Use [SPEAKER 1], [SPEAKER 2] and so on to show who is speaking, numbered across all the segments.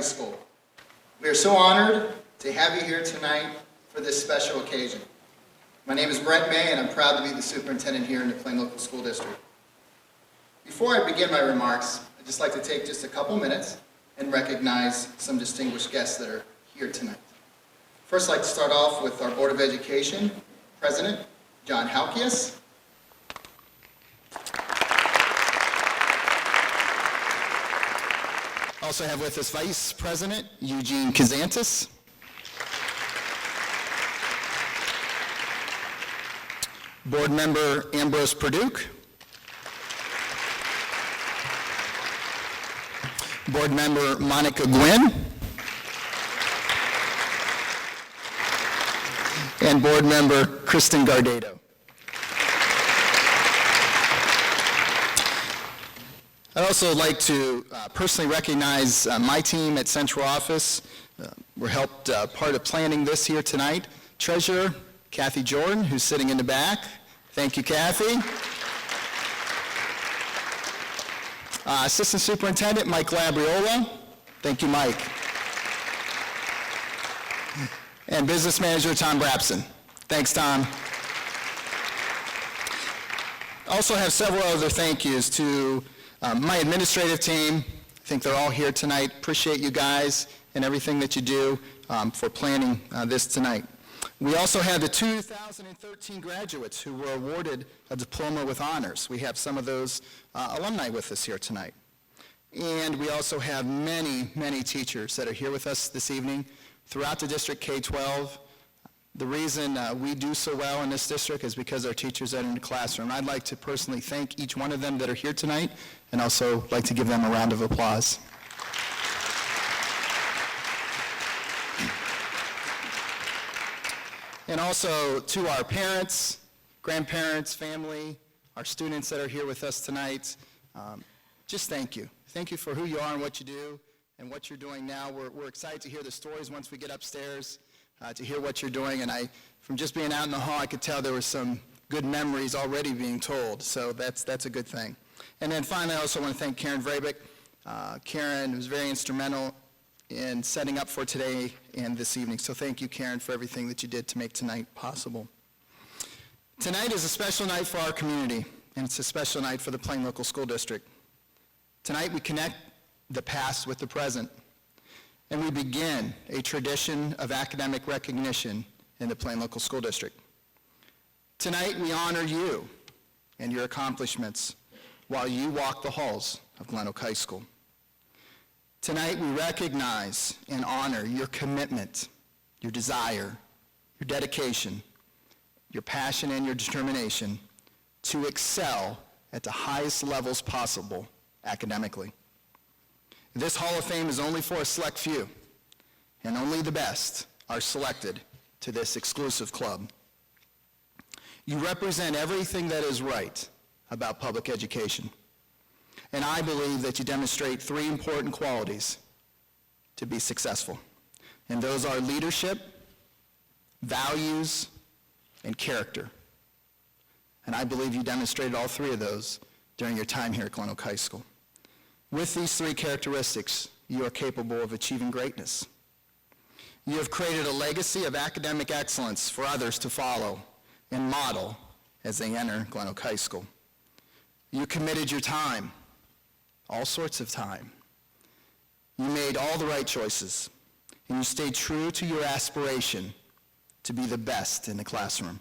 [SPEAKER 1] School. We are so honored to have you here tonight for this special occasion. My name is Brent May, and I'm proud to be the superintendent here in the Plain Local School District. Before I begin my remarks, I'd just like to take just a couple minutes and recognize some distinguished guests that are here tonight. First, I'd like to start off with our Board of Education President, John Halkias. Also have with us Vice President Eugene Kazantis. Board Member Ambrose Perduke. Board Member Monica Gwynn. And Board Member Kristen Gardado. I'd also like to personally recognize my team at Central Office. We're helped part of planning this here tonight. Treasurer Kathy Jordan, who's sitting in the back. Thank you, Kathy. Assistant Superintendent Mike Labriola. Thank you, Mike. And Business Manager Tom Brapson. Thanks, Tom. Also have several other thank yous to my administrative team. I think they're all here tonight. Appreciate you guys and everything that you do for planning this tonight. We also have the 2013 graduates who were awarded a diploma with honors. We have some of those alumni with us here tonight. And we also have many, many teachers that are here with us this evening throughout the District K-12. The reason we do so well in this district is because our teachers are in the classroom. I'd like to personally thank each one of them that are here tonight, and also like to give them a round of applause. And also to our parents, grandparents, family, our students that are here with us tonight, just thank you. Thank you for who you are and what you do and what you're doing now. We're excited to hear the stories once we get upstairs, to hear what you're doing. And from just being out in the hall, I could tell there were some good memories already being told. So that's a good thing. And then finally, I also want to thank Karen Vrabick. Karen was very instrumental in setting up for today and this evening. So thank you, Karen, for everything that you did to make tonight possible. Tonight is a special night for our community, and it's a special night for the Plain Local School District. Tonight we connect the past with the present, and we begin a tradition of academic recognition in the Plain Local School District. Tonight we honor you and your accomplishments while you walk the halls of Glen Oak High School. Tonight we recognize and honor your commitment, your desire, your dedication, your passion and your determination to excel at the highest levels possible academically. This Hall of Fame is only for a select few, and only the best are selected to this exclusive club. You represent everything that is right about public education, and I believe that you demonstrate three important qualities to be successful, and those are leadership, values, and character. And I believe you demonstrated all three of those during your time here at Glen Oak High School. With these three characteristics, you are capable of achieving greatness. You have created a legacy of academic excellence for others to follow and model as they enter Glen Oak High School. You committed your time, all sorts of time. You made all the right choices, and you stayed true to your aspiration to be the best in the classroom.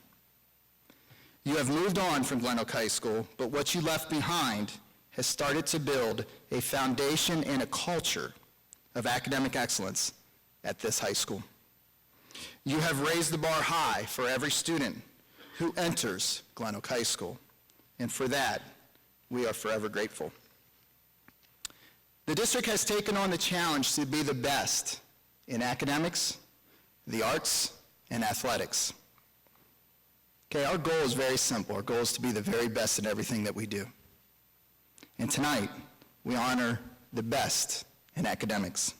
[SPEAKER 1] You have moved on from Glen Oak High School, but what you left behind has started to build a foundation and a culture of academic excellence at this high school. You have raised the bar high for every student who enters Glen Oak High School, and for that, we are forever grateful. The district has taken on the challenge to be the best in academics, the arts, and athletics. Okay, our goal is very simple. Our goal is to be the very best in everything that we do. And tonight, we honor the best in academics.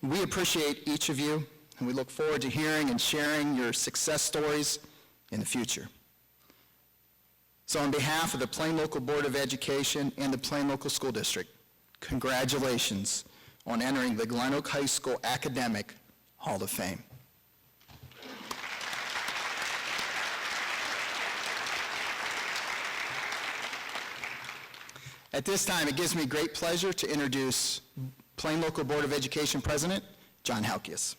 [SPEAKER 1] We appreciate each of you, and we look forward to hearing and sharing your success stories in the future. So on behalf of the Plain Local Board of Education and the Plain Local School District, congratulations on entering the Glen Oak High School Academic Hall of Fame. At this time, it gives me great pleasure to introduce Plain Local Board of Education President, John Halkias.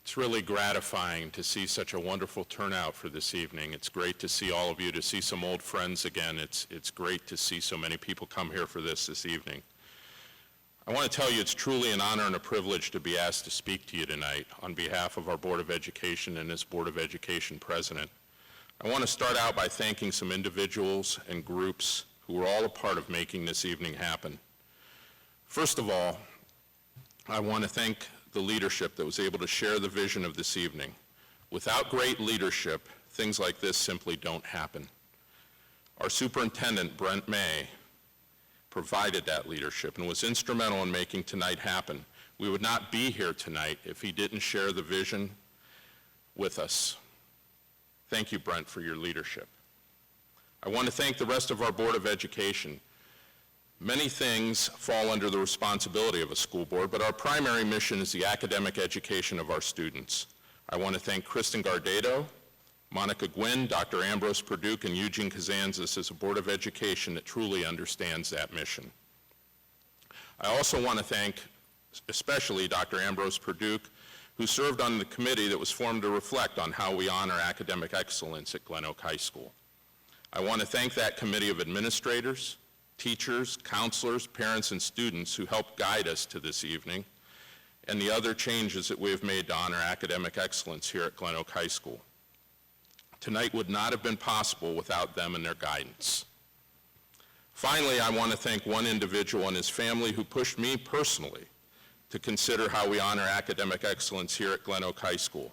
[SPEAKER 2] It's really gratifying to see such a wonderful turnout for this evening. It's great to see all of you, to see some old friends again. It's great to see so many people come here for this evening. I want to tell you it's truly an honor and a privilege to be asked to speak to you tonight on behalf of our Board of Education and as Board of Education President. I want to start out by thanking some individuals and groups who were all a part of making this evening happen. First of all, I want to thank the leadership that was able to share the vision of this evening. Without great leadership, things like this simply don't happen. Our superintendent, Brent May, provided that leadership and was instrumental in making tonight happen. We would not be here tonight if he didn't share the vision with us. Thank you, Brent, for your leadership. I want to thank the rest of our Board of Education. Many things fall under the responsibility of a school board, but our primary mission is the academic education of our students. I want to thank Kristen Gardado, Monica Gwynn, Dr. Ambrose Perduke, and Eugene Kazantzis as a Board of Education that truly understands that mission. I also want to thank especially Dr. Ambrose Perduke, who served on the committee that was formed to reflect on how we honor academic excellence at Glen Oak High School. I want to thank that committee of administrators, teachers, counselors, parents, and students who helped guide us to this evening, and the other changes that we have made to honor academic excellence here at Glen Oak High School. Tonight would not have been possible without them and their guidance. Finally, I want to thank one individual and his family who pushed me personally to consider how we honor academic excellence here at Glen Oak High School.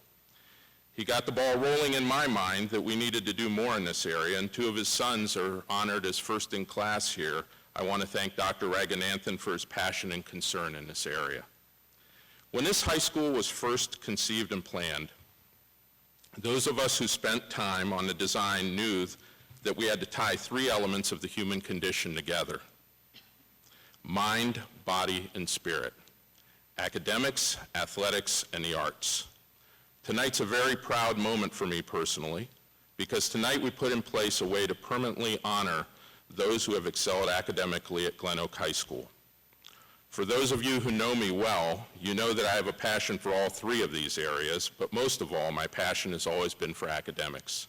[SPEAKER 2] He got the ball rolling in my mind that we needed to do more in this area, and two of his sons are honored as first in class here. I want to thank Dr. Raghunathan for his passion and concern in this area. When this high school was first conceived and planned, those of us who spent time on the design knew that we had to tie three elements of the human condition together: mind, body, and spirit. Academics, athletics, and the arts. Tonight's a very proud moment for me personally, because tonight we put in place a way to permanently honor those who have excelled academically at Glen Oak High School. For those of you who know me well, you know that I have a passion for all three of these areas, but most of all, my passion has always been for academics.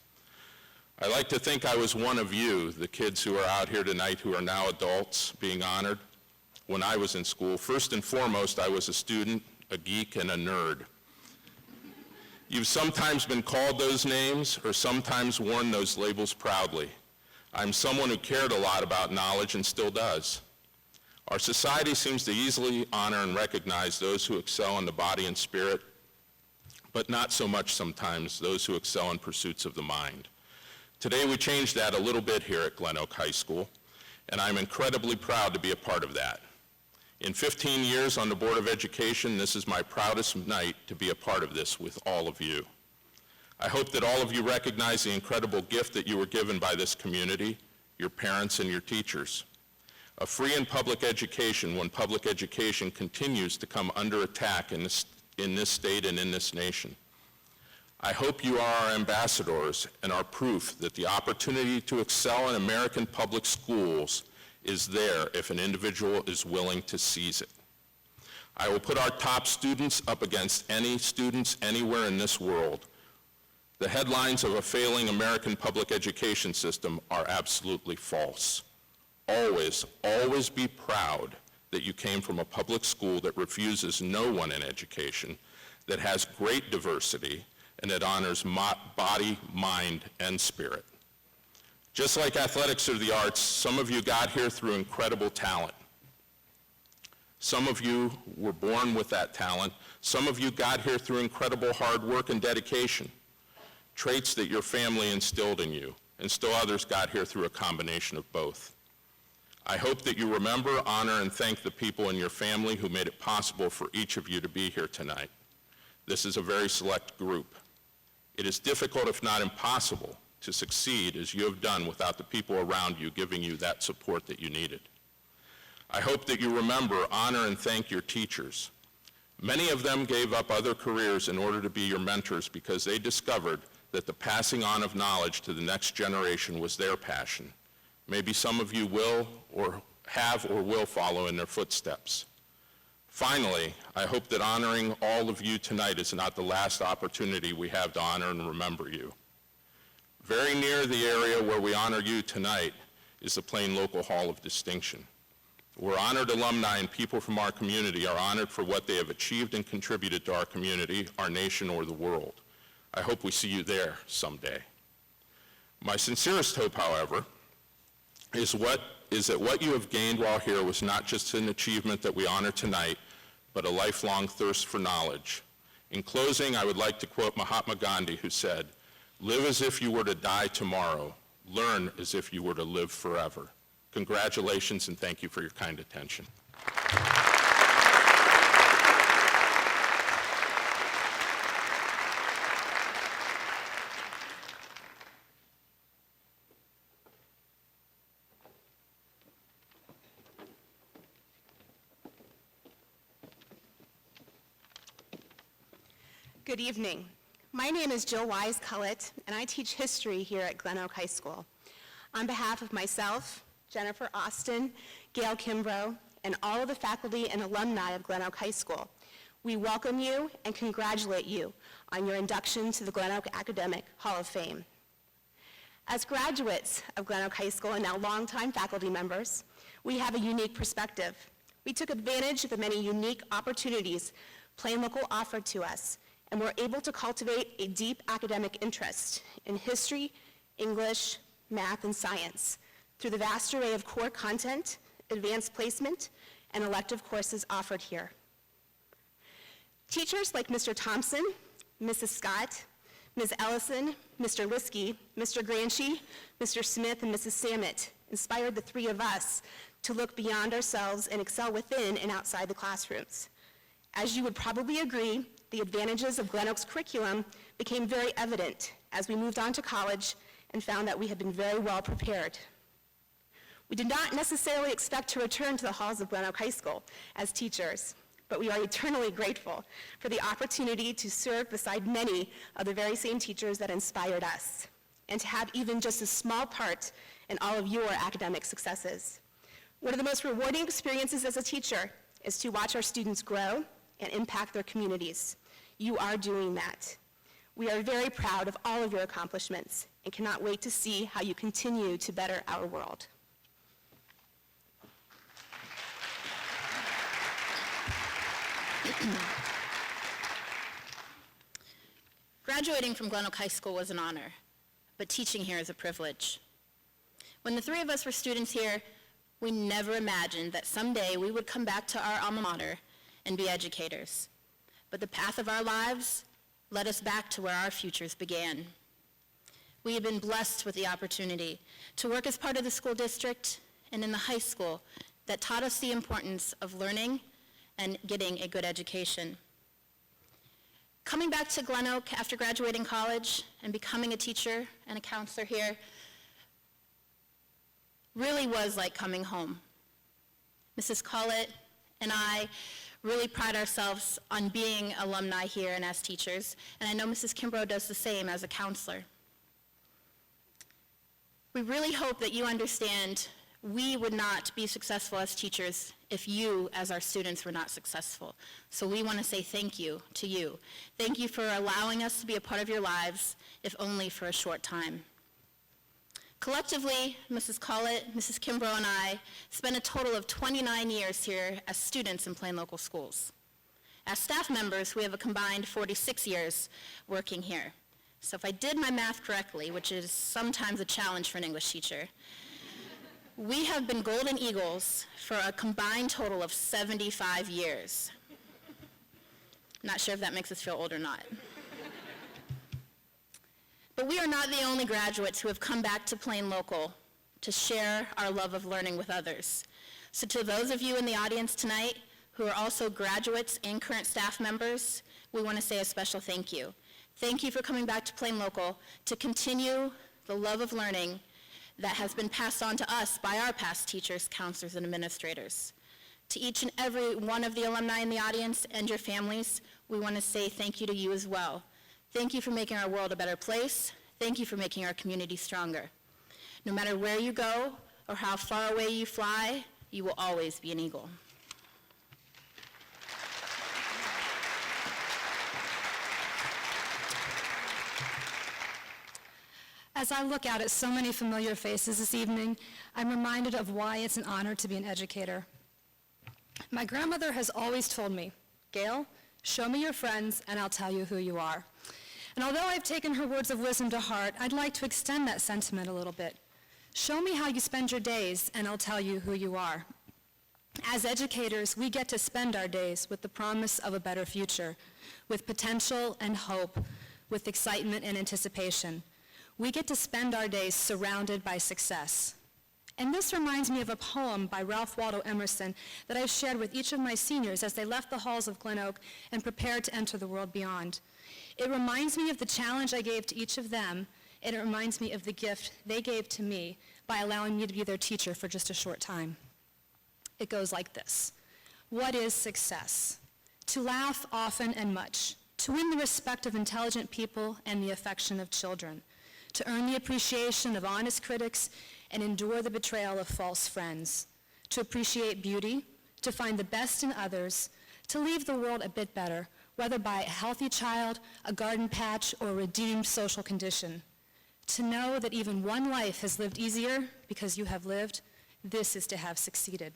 [SPEAKER 2] I like to think I was one of you, the kids who are out here tonight who are now adults being honored. When I was in school, first and foremost, I was a student, a geek, and a nerd. You've sometimes been called those names or sometimes worn those labels proudly. I'm someone who cared a lot about knowledge and still does. Our society seems to easily honor and recognize those who excel in the body and spirit, but not so much sometimes those who excel in pursuits of the mind. Today we changed that a little bit here at Glen Oak High School, and I'm incredibly proud to be a part of that. In 15 years on the Board of Education, this is my proudest night to be a part of this with all of you. I hope that all of you recognize the incredible gift that you were given by this community, your parents, and your teachers. A free and public education when public education continues to come under attack in this state and in this nation. I hope you are our ambassadors and are proof that the opportunity to excel in American public schools is there if an individual is willing to seize it. I will put our top students up against any students anywhere in this world. The headlines of a failing American public education system are absolutely false. Always, always be proud that you came from a public school that refuses no one in education, that has great diversity, and that honors body, mind, and spirit. Just like athletics or the arts, some of you got here through incredible talent. Some of you were born with that talent. Some of you got here through incredible hard work and dedication, traits that your family instilled in you, and still others got here through a combination of both. I hope that you remember, honor, and thank the people in your family who made it possible for each of you to be here tonight. This is a very select group. It is difficult, if not impossible, to succeed as you have done without the people around you giving you that support that you needed. I hope that you remember, honor, and thank your teachers. Many of them gave up other careers in order to be your mentors because they discovered that the passing on of knowledge to the next generation was their passion. Maybe some of you will or have or will follow in their footsteps. Finally, I hope that honoring all of you tonight is not the last opportunity we have to honor and remember you. Very near the area where we honor you tonight is the Plain Local Hall of Distinction, where honored alumni and people from our community are honored for what they have achieved and contributed to our community, our nation, or the world. I hope we see you there someday. My sincerest hope, however, is that what you have gained while here was not just an achievement that we honor tonight, but a lifelong thirst for knowledge. In closing, I would like to quote Mahatma Gandhi, who said, "Live as if you were to die tomorrow. Learn as if you were to live forever." Congratulations, and thank you for your kind attention.
[SPEAKER 3] Good evening. My name is Jill Wise-Cullett, and I teach history here at Glen Oak High School. On behalf of myself, Jennifer Austin, Gail Kimbrough, and all of the faculty and alumni of Glen Oak High School, we welcome you and congratulate you on your induction to the Glen Oak Academic Hall of Fame. As graduates of Glen Oak High School and now longtime faculty members, we have a unique perspective. We took advantage of the many unique opportunities Plain Local offered to us, and were able to cultivate a deep academic interest in history, English, math, and science through the vast array of core content, advanced placement, and elective courses offered here. Teachers like Mr. Thompson, Mrs. Scott, Ms. Ellison, Mr. Liskey, Mr. Granchi, Mr. Smith, and Mrs. Samet inspired the three of us to look beyond ourselves and excel within and outside the classrooms. As you would probably agree, the advantages of Glen Oak's curriculum became very evident as we moved on to college and found that we had been very well prepared. We did not necessarily expect to return to the halls of Glen Oak High School as teachers, but we are eternally grateful for the opportunity to serve beside many of the very same teachers that inspired us, and to have even just a small part in all of your academic successes. One of the most rewarding experiences as a teacher is to watch our students grow and impact their communities. You are doing that. We are very proud of all of your accomplishments and cannot wait to see how you continue to better our world.
[SPEAKER 4] Graduating from Glen Oak High School was an honor, but teaching here is a privilege. When the three of us were students here, we never imagined that someday we would come back to our alma mater and be educators. But the path of our lives led us back to where our futures began. We have been blessed with the opportunity to work as part of the school district and in the high school that taught us the importance of learning and getting a good education. Coming back to Glen Oak after graduating college and becoming a teacher and a counselor here really was like coming home. Mrs. Collett and I really pride ourselves on being alumni here and as teachers, and I know Mrs. Kimbrough does the same as a counselor. We really hope that you understand we would not be successful as teachers if you, as our students, were not successful. So we want to say thank you to you. Thank you for allowing us to be a part of your lives, if only for a short time. Collectively, Mrs. Collett, Mrs. Kimbrough, and I spent a total of 29 years here as students in Plain Local Schools. As staff members, we have a combined 46 years working here. So if I did my math correctly, which is sometimes a challenge for an English teacher, we have been Golden Eagles for a combined total of 75 years. Not sure if that makes us feel old or not. But we are not the only graduates who have come back to Plain Local to share our love of learning with others. So to those of you in the audience tonight who are also graduates and current staff members, we want to say a special thank you. Thank you for coming back to Plain Local to continue the love of learning that has been passed on to us by our past teachers, counselors, and administrators. To each and every one of the alumni in the audience and your families, we want to say thank you to you as well. Thank you for making our world a better place. Thank you for making our community stronger. No matter where you go or how far away you fly, you will always be an Eagle.
[SPEAKER 5] As I look out at so many familiar faces this evening, I'm reminded of why it's an honor to be an educator. My grandmother has always told me, "Gail, show me your friends and I'll tell you who you are." And although I've taken her words of wisdom to heart, I'd like to extend that sentiment a little bit. Show me how you spend your days and I'll tell you who you are. As educators, we get to spend our days with the promise of a better future, with potential and hope, with excitement and anticipation. We get to spend our days surrounded by success. And this reminds me of a poem by Ralph Waldo Emerson that I've shared with each of my seniors as they left the halls of Glen Oak and prepared to enter the world beyond. It reminds me of the challenge I gave to each of them, and it reminds me of the gift they gave to me by allowing me to be their teacher for just a short time. It goes like this. What is success? To laugh often and much, to win the respect of intelligent people and the affection of children, to earn the appreciation of honest critics and endure the betrayal of false friends, to appreciate beauty, to find the best in others, to leave the world a bit better, whether by a healthy child, a garden patch, or a redeemed social condition. To know that even one life has lived easier because you have lived, this is to have succeeded.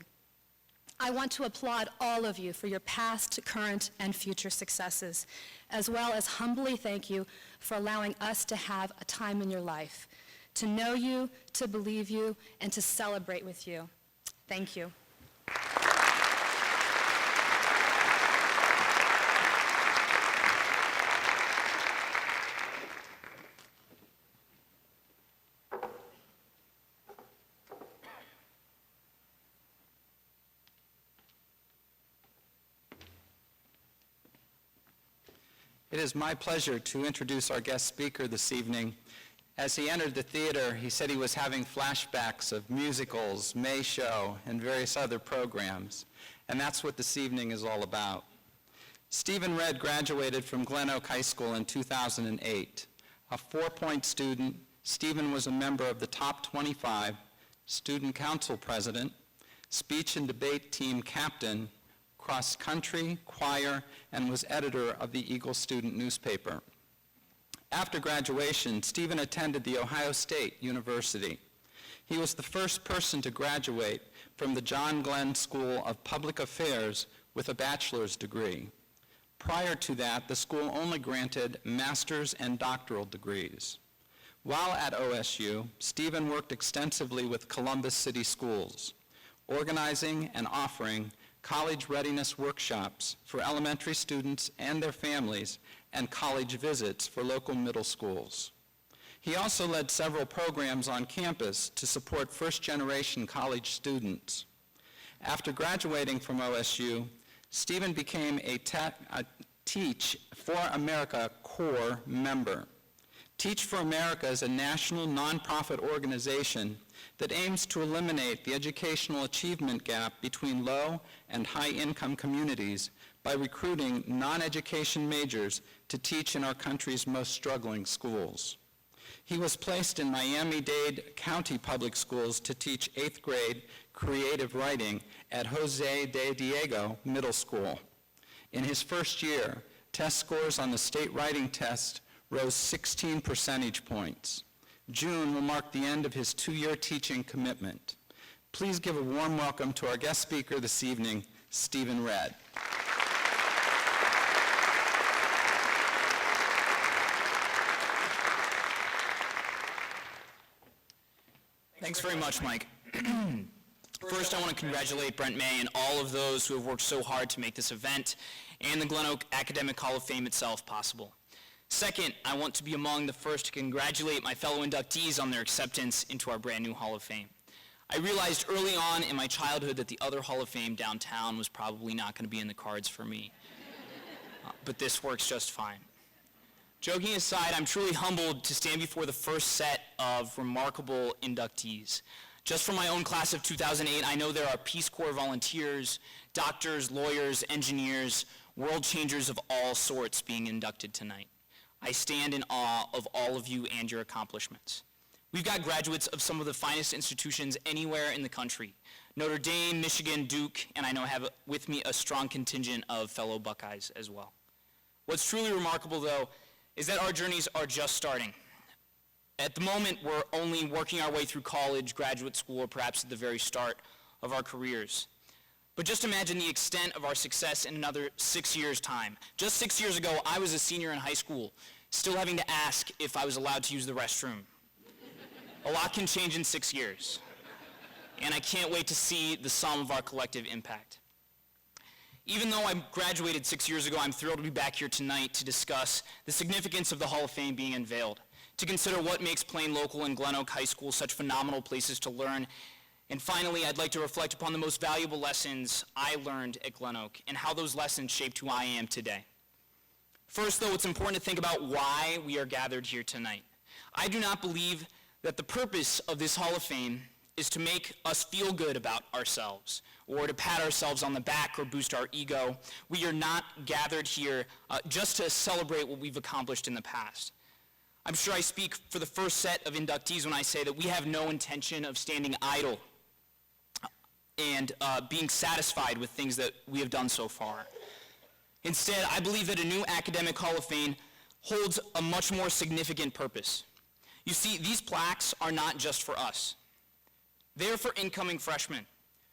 [SPEAKER 5] I want to applaud all of you for your past, current, and future successes, as well as humbly thank you for allowing us to have a time in your life, to know you, to believe you, and to celebrate with you. Thank you.
[SPEAKER 1] It is my pleasure to introduce our guest speaker this evening. As he entered the theater, he said he was having flashbacks of musicals, May Show, and various other programs, and that's what this evening is all about. Stephen Redd graduated from Glen Oak High School in 2008. A 4-point student, Stephen was a member of the top 25, student council president, speech and debate team captain, cross-country, choir, and was editor of the Eagle student newspaper. After graduation, Stephen attended The Ohio State University. He was the first person to graduate from the John Glenn School of Public Affairs with a bachelor's degree. Prior to that, the school only granted master's and doctoral degrees. While at OSU, Stephen worked extensively with Columbus City Schools, organizing and offering college readiness workshops for elementary students and their families, and college visits for local middle schools. He also led several programs on campus to support first-generation college students. After graduating from OSU, Stephen became a Teach for America Corps member. Teach for America is a national nonprofit organization that aims to eliminate the educational achievement gap between low and high-income communities by recruiting non-education majors to teach in our country's most struggling schools. He was placed in Miami-Dade County Public Schools to teach 8th grade creative writing at Jose de Diego Middle School. In his first year, test scores on the state writing test rose 16 percentage points. June will mark the end of his 2-year teaching commitment. Please give a warm welcome to our guest speaker this evening, Stephen Redd.
[SPEAKER 6] Thanks very much, Mike. First, I want to congratulate Brent May and all of those who have worked so hard to make this event and the Glen Oak Academic Hall of Fame itself possible. Second, I want to be among the first to congratulate my fellow inductees on their acceptance into our brand new Hall of Fame. I realized early on in my childhood that the other Hall of Fame downtown was probably not going to be in the cards for me. But this works just fine. Joking aside, I'm truly humbled to stand before the first set of remarkable inductees. Just from my own class of 2008, I know there are Peace Corps volunteers, doctors, lawyers, engineers, world changers of all sorts being inducted tonight. I stand in awe of all of you and your accomplishments. We've got graduates of some of the finest institutions anywhere in the country. Notre Dame, Michigan, Duke, and I know I have with me a strong contingent of fellow Buckeyes as well. What's truly remarkable, though, is that our journeys are just starting. At the moment, we're only working our way through college, graduate school, or perhaps at the very start of our careers. But just imagine the extent of our success in another 6 years' time. Just 6 years ago, I was a senior in high school, still having to ask if I was allowed to use the restroom. A lot can change in 6 years, and I can't wait to see the sum of our collective impact. Even though I graduated 6 years ago, I'm thrilled to be back here tonight to discuss the significance of the Hall of Fame being unveiled, to consider what makes Plain Local and Glen Oak High School such phenomenal places to learn, and finally, I'd like to reflect upon the most valuable lessons I learned at Glen Oak and how those lessons shaped who I am today. First, though, it's important to think about why we are gathered here tonight. I do not believe that the purpose of this Hall of Fame is to make us feel good about ourselves or to pat ourselves on the back or boost our ego. We are not gathered here just to celebrate what we've accomplished in the past. I'm sure I speak for the first set of inductees when I say that we have no intention of standing idle and being satisfied with things that we have done so far. Instead, I believe that a new academic Hall of Fame holds a much more significant purpose. You see, these plaques are not just for us. They're for incoming freshmen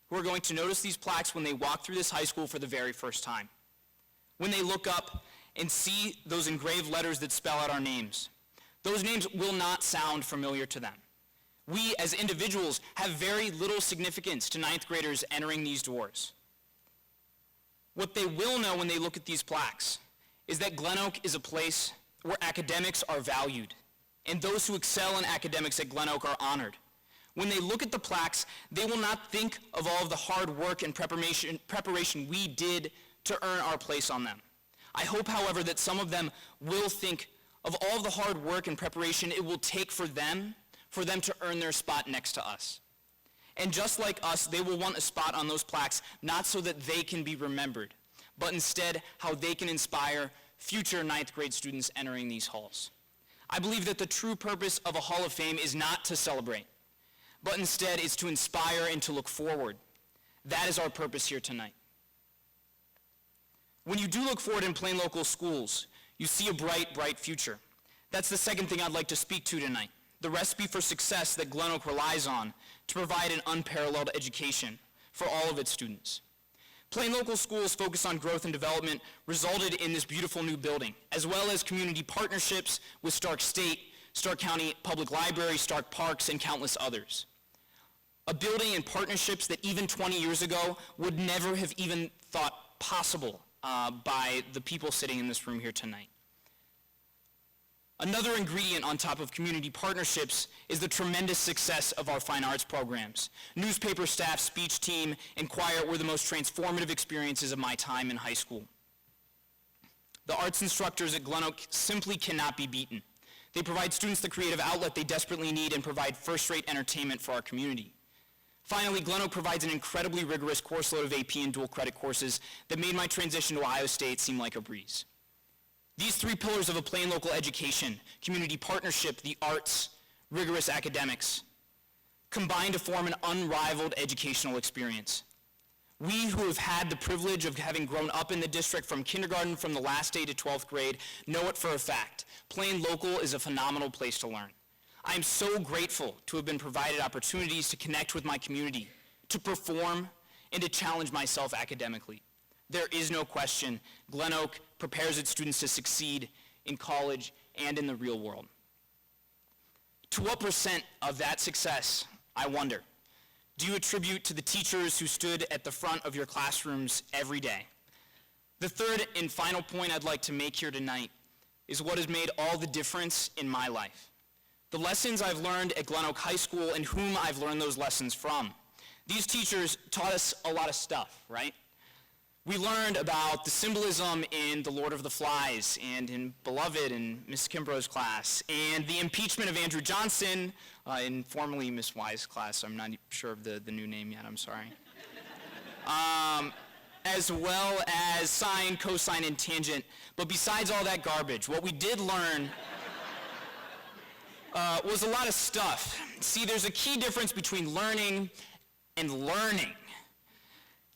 [SPEAKER 6] who are going to notice these plaques when they walk through this high school for the very first time. When they look up and see those engraved letters that spell out our names, those names will not sound familiar to them. We, as individuals, have very little significance to ninth graders entering these doors. What they will know when they look at these plaques is that Glen Oak is a place where academics are valued, and those who excel in academics at Glen Oak are honored. When they look at the plaques, they will not think of all of the hard work and preparation we did to earn our place on them. I hope, however, that some of them will think of all of the hard work and preparation it will take for them to earn their spot next to us. And just like us, they will want a spot on those plaques, not so that they can be remembered, but instead how they can inspire future ninth grade students entering these halls. I believe that the true purpose of a Hall of Fame is not to celebrate, but instead is to inspire and to look forward. That is our purpose here tonight. When you do look forward in Plain Local schools, you see a bright, bright future. That's the second thing I'd like to speak to tonight, the recipe for success that Glen Oak relies on to provide an unparalleled education for all of its students. Plain Local schools' focus on growth and development resulted in this beautiful new building, as well as community partnerships with Stark State, Stark County Public Library, Stark Parks, and countless others. A building and partnerships that even 20 years ago would never have even thought possible by the people sitting in this room here tonight. Another ingredient on top of community partnerships is the tremendous success of our fine arts programs. Newspaper staff, speech team, and choir were the most transformative experiences of my time in high school. The arts instructors at Glen Oak simply cannot be beaten. They provide students the creative outlet they desperately need and provide first-rate entertainment for our community. Finally, Glen Oak provides an incredibly rigorous course load of AP and dual credit courses that made my transition to Ohio State seem like a breeze. These three pillars of a Plain Local education, community partnership, the arts, rigorous academics, combine to form an unrivaled educational experience. We who have had the privilege of having grown up in the district from kindergarten from the last day to 12th grade know it for a fact. Plain Local is a phenomenal place to learn. I am so grateful to have been provided opportunities to connect with my community, to perform, and to challenge myself academically. There is no question Glen Oak prepares its students to succeed in college and in the real world. To what percent of that success, I wonder, do you attribute to the teachers who stood at the front of your classrooms every day? The third and final point I'd like to make here tonight is what has made all the difference in my life. The lessons I've learned at Glen Oak High School and whom I've learned those lessons from. These teachers taught us a lot of stuff, right? We learned about the symbolism in The Lord of the Flies and in Beloved in Miss Kimbrough's class, and the impeachment of Andrew Johnson in formerly Miss Wise' class. I'm not sure of the new name yet, I'm sorry. As well as sine, cosine, and tangent. But besides all that garbage, what we did learn was a lot of stuff. See, there's a key difference between learning and learning.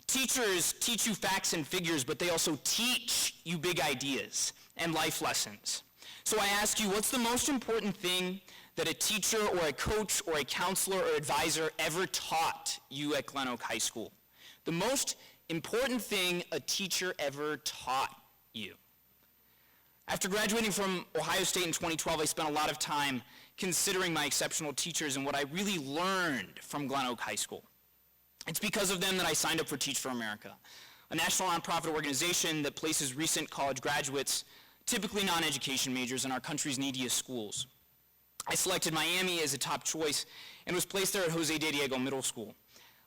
[SPEAKER 6] Teachers teach you facts and figures, but they also teach you big ideas and life lessons. So I ask you, what's the most important thing that a teacher or a coach or a counselor or advisor ever taught you at Glen Oak High School? The most important thing a teacher ever taught you. After graduating from Ohio State in 2012, I spent a lot of time considering my exceptional teachers and what I really learned from Glen Oak High School. It's because of them that I signed up for Teach for America, a national nonprofit organization that places recent college graduates, typically non-education majors, in our country's neediest schools. I selected Miami as a top choice and was placed there at Jose de Diego Middle School.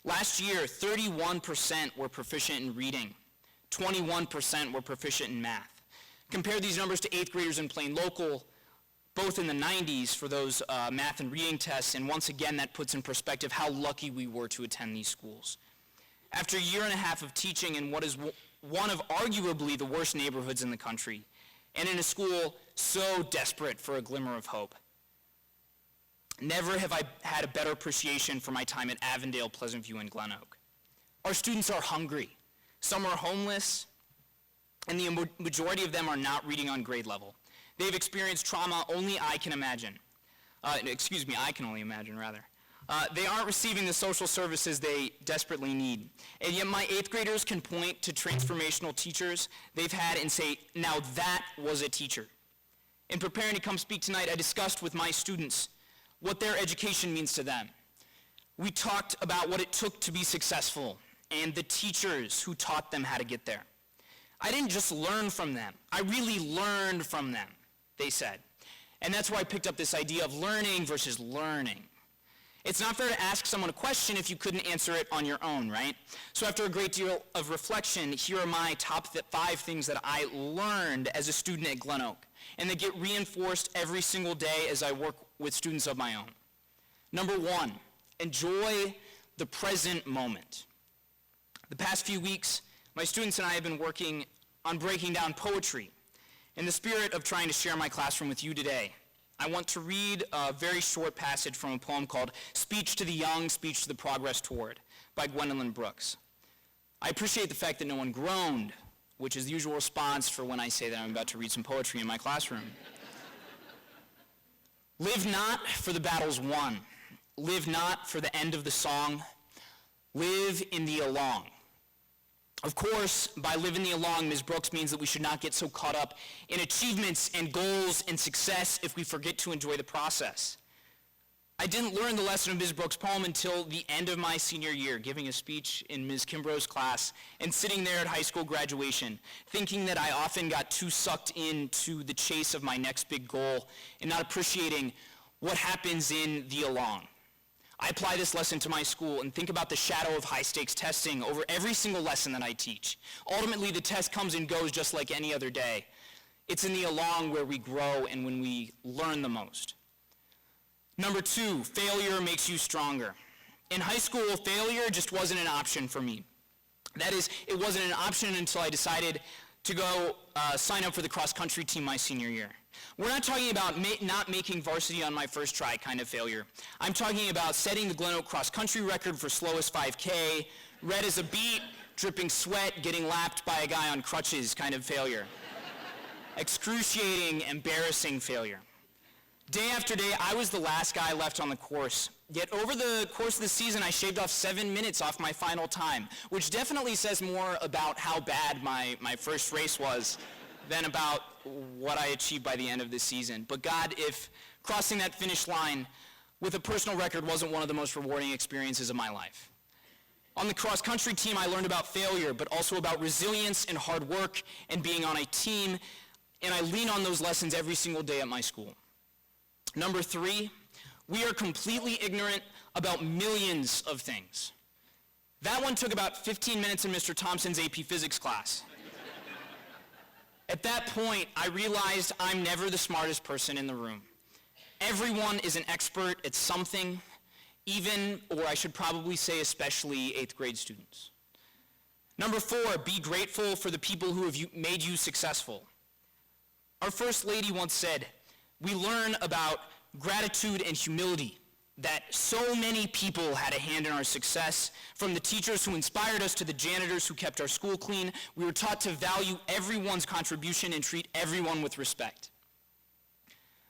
[SPEAKER 6] Last year, 31% were proficient in reading, 21% were proficient in math. Compare these numbers to 8th graders in Plain Local, both in the 90s for those math and reading tests, and once again that puts in perspective how lucky we were to attend these schools. After a year and a half of teaching in what is one of arguably the worst neighborhoods in the country, and in a school so desperate for a glimmer of hope, never have I had a better appreciation for my time at Avondale, Pleasant View, and Glen Oak. Our students are hungry. Some are homeless, and the majority of them are not reading on grade level. They've experienced trauma only I can imagine. I can only imagine, rather. They aren't receiving the social services they desperately need. And yet my 8th graders can point to transformational teachers they've had and say, now that was a teacher. In preparing to come speak tonight, I discussed with my students what their education means to them. We talked about what it took to be successful and the teachers who taught them how to get there. I didn't just learn from them. I really learned from them, they said. And that's where I picked up this idea of learning versus learning. It's not fair to ask someone a question if you couldn't answer it on your own, right? So after a great deal of reflection, here are my top 5 things that I learned as a student at Glen Oak, and that get reinforced every single day as I work with students of my own. Number 1, enjoy the present moment. The past few weeks, my students and I have been working on breaking down poetry. In the spirit of trying to share my classroom with you today, I want to read a very short passage from a poem called Speech to the Young, Speech to the Progress Toward by Gwendolyn Brooks. I appreciate the fact that no one groaned, which is the usual response for when I say that I'm about to read some poetry in my classroom. Live not for the battles won. Live not for the end of the song. Live in the along. Of course, by living the along, Ms. Brooks means that we should not get so caught up in achievements and goals and success if we forget to enjoy the process. I didn't learn the lesson of Ms. Brooks' poem until the end of my senior year, giving a speech in Ms. Kimbrough's class and sitting there at high school graduation, thinking that I often got too sucked into the chase of my next big goal and not appreciating what happens in the along. I apply this lesson to my school and think about the shadow of high-stakes testing over every single lesson that I teach. Ultimately, the test comes and goes just like any other day. It's in the along where we grow and when we learn the most. Number 2, failure makes you stronger. In high school, failure just wasn't an option for me. That is, it wasn't an option until I decided to go sign up for the cross-country team my senior year. We're not talking about not making varsity on my first try kind of failure. I'm talking about setting the Glen Oak cross-country record for slowest 5K, red as a beet, dripping sweat, getting lapped by a guy on crutches kind of failure. Excruciating, embarrassing failure. Day after day, I was the last guy left on the course. Yet over the course of the season, I shaved off 7 minutes off my final time, which definitely says more about how bad my first race was than about what I achieved by the end of the season. But God, if crossing that finish line with a personal record wasn't one of the most rewarding experiences of my life. On the cross-country team, I learned about failure, but also about resilience and hard work and being on a team, and I lean on those lessons every single day at my school. Number 3, we are completely ignorant about millions of things. That one took about 15 minutes in Mr. Thompson's AP Physics class. At that point, I realized I'm never the smartest person in the room. Everyone is an expert at something, even, or I should probably say especially, 8th grade students. Number 4, be grateful for the people who have made you successful. Our First Lady once said, we learn about gratitude and humility, that so many people had a hand in our success, from the teachers who inspired us to the janitors who kept our school clean. We were taught to value everyone's contribution and treat everyone with respect.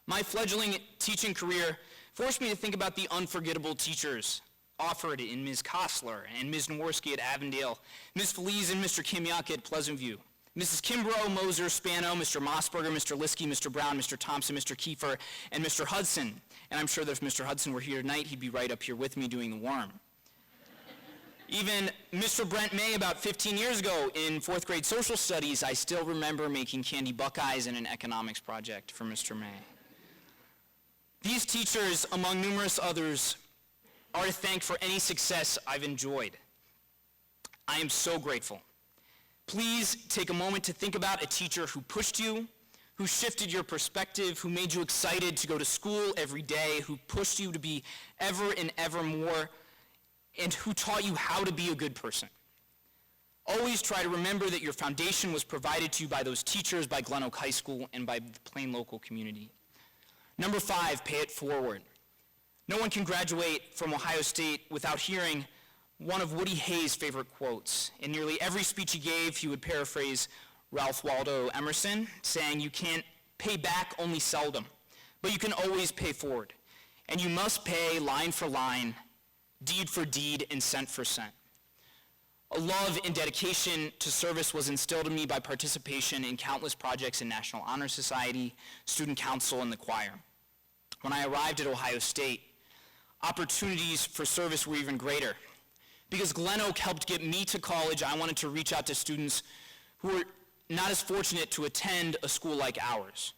[SPEAKER 6] My fledgling teaching career forced me to think about the unforgettable teachers offered in Ms. Kostler and Ms. Nworski at Avondale, Ms. Feliz and Mr. Kimyak at Pleasant View, Mrs. Kimbrough, Moser, Spano, Mr. Mossberger, Mr. Liskey, Mr. Brown, Mr. Thompson, Mr. Kiefer, and Mr. Hudson. And I'm sure that if Mr. Hudson were here tonight, he'd be right up here with me doing the worm. Even Mr. Brent May, about 15 years ago in 4th grade social studies, I still remember making candy buckeyes in an economics project for Mr. May. These teachers, among numerous others, are to thank for any success I've enjoyed. I am so grateful. Please take a moment to think about a teacher who pushed you, who shifted your perspective, who made you excited to go to school every day, who pushed you to be ever and ever more, and who taught you how to be a good person. Always try to remember that your foundation was provided to you by those teachers, by Glen Oak High School, and by the plain local community. Number 5, pay it forward. No one can graduate from Ohio State without hearing one of Woody Hayes' favorite quotes. In nearly every speech he gave, he would paraphrase Ralph Waldo Emerson, saying, you can't pay back only seldom, but you can always pay forward. And you must pay line for line, deed for deed, and cent for cent. A love and dedication to service was instilled in me by participation in countless projects in National Honor Society, Student Council, and the choir. When I arrived at Ohio State, opportunities for service were even greater. Because Glen Oak helped get me to college, I wanted to reach out to students who were not as fortunate to attend a school like ours.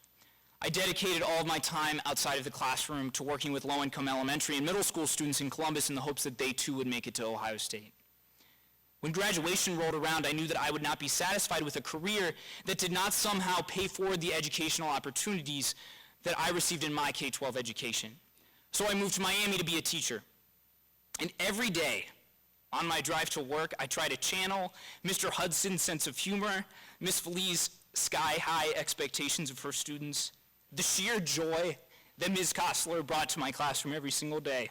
[SPEAKER 6] I dedicated all of my time outside of the classroom to working with low-income elementary and middle school students in Columbus in the hopes that they too would make it to Ohio State. When graduation rolled around, I knew that I would not be satisfied with a career that did not somehow pay forward the educational opportunities that I received in my K-12 education. So I moved to Miami to be a teacher. And every day, on my drive to work, I try to channel Mr. Hudson's sense of humor, Miss Feliz's sky-high expectations of her students, the sheer joy that Ms. Kostler brought to my classroom every single day.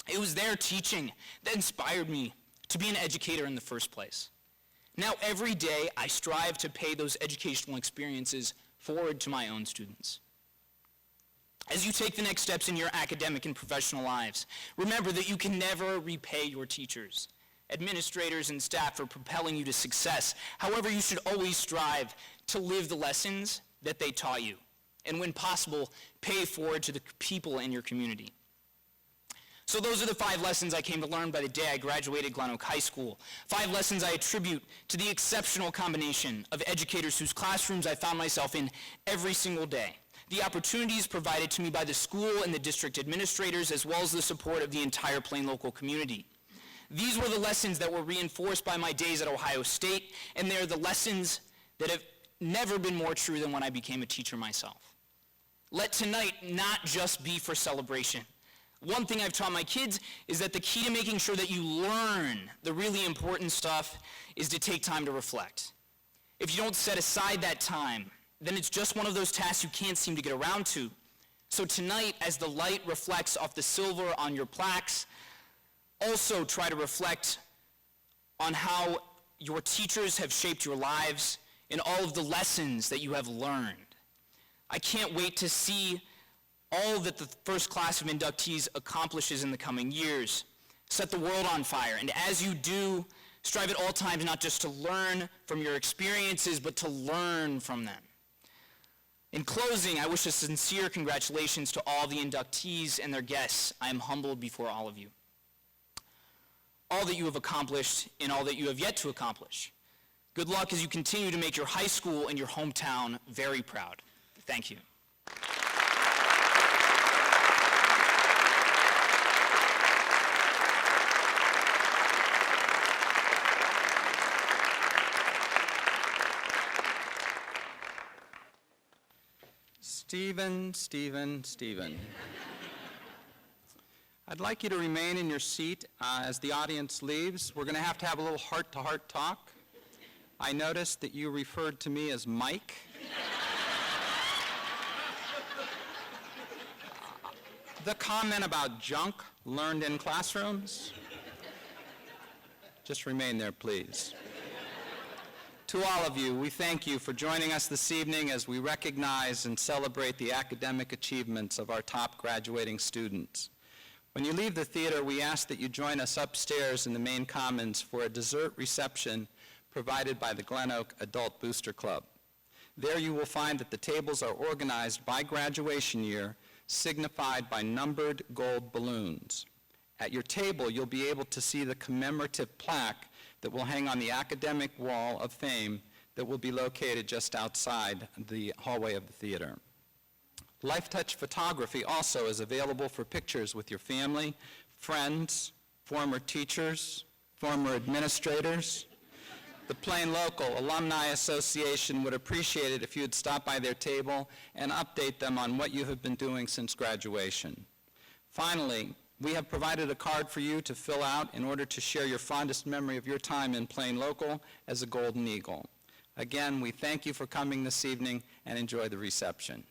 [SPEAKER 6] It was their teaching that inspired me to be an educator in the first place. Now every day I strive to pay those educational experiences forward to my own students. As you take the next steps in your academic and professional lives, remember that you can never repay your teachers, administrators, and staff for propelling you to success. However, you should always strive to live the lessons that they taught you, and when possible, pay forward to the people in your community. So those are the 5 lessons I came to learn by the day I graduated Glen Oak High School. 5 lessons I attribute to the exceptional combination of educators whose classrooms I found myself in every single day, the opportunities provided to me by the school and the district administrators, as well as the support of the entire plain local community. These were the lessons that were reinforced by my days at Ohio State, and they're the lessons that have never been more true than when I became a teacher myself. Let tonight not just be for celebration. One thing I've taught my kids is that the key to making sure that you learn the really important stuff is to take time to reflect. If you don't set aside that time, then it's just one of those tasks you can't seem to get around to. So tonight, as the light reflects off the silver on your plaques, also try to reflect on how your teachers have shaped your lives and all of the lessons that you have learned. I can't wait to see all that the first class of inductees accomplishes in the coming years. Set the world on fire, and as you do, strive at all times not just to learn from your experiences, but to learn from them. In closing, I wish a sincere congratulations to all the inductees and their guests. I am humbled before all of you. All that you have accomplished and all that you have yet to accomplish. Good luck as you continue to make your high school and your hometown very proud. Thank you.
[SPEAKER 7] Stephen. I'd like you to remain in your seat as the audience leaves. We're going to have a little heart-to-heart talk. I noticed that you referred to me as Mike. The comment about junk learned in classrooms, just remain there, please. To all of you, we thank you for joining us this evening as we recognize and celebrate the academic achievements of our top graduating students. When you leave the theater, we ask that you join us upstairs in the main commons for a dessert reception provided by the Glen Oak Adult Booster Club. There you will find that the tables are organized by graduation year, signified by numbered gold balloons. At your table, you'll be able to see the commemorative plaque that will hang on the academic wall of fame that will be located just outside the hallway of the theater. LifeTouch photography also is available for pictures with your family, friends, former teachers, former administrators. The Plain Local Alumni Association would appreciate it if you would stop by their table and update them on what you have been doing since graduation. Finally, we have provided a card for you to fill out in order to share your fondest memory of your time in Plain Local as a Golden Eagle. Again, we thank you for coming this evening and enjoy the reception.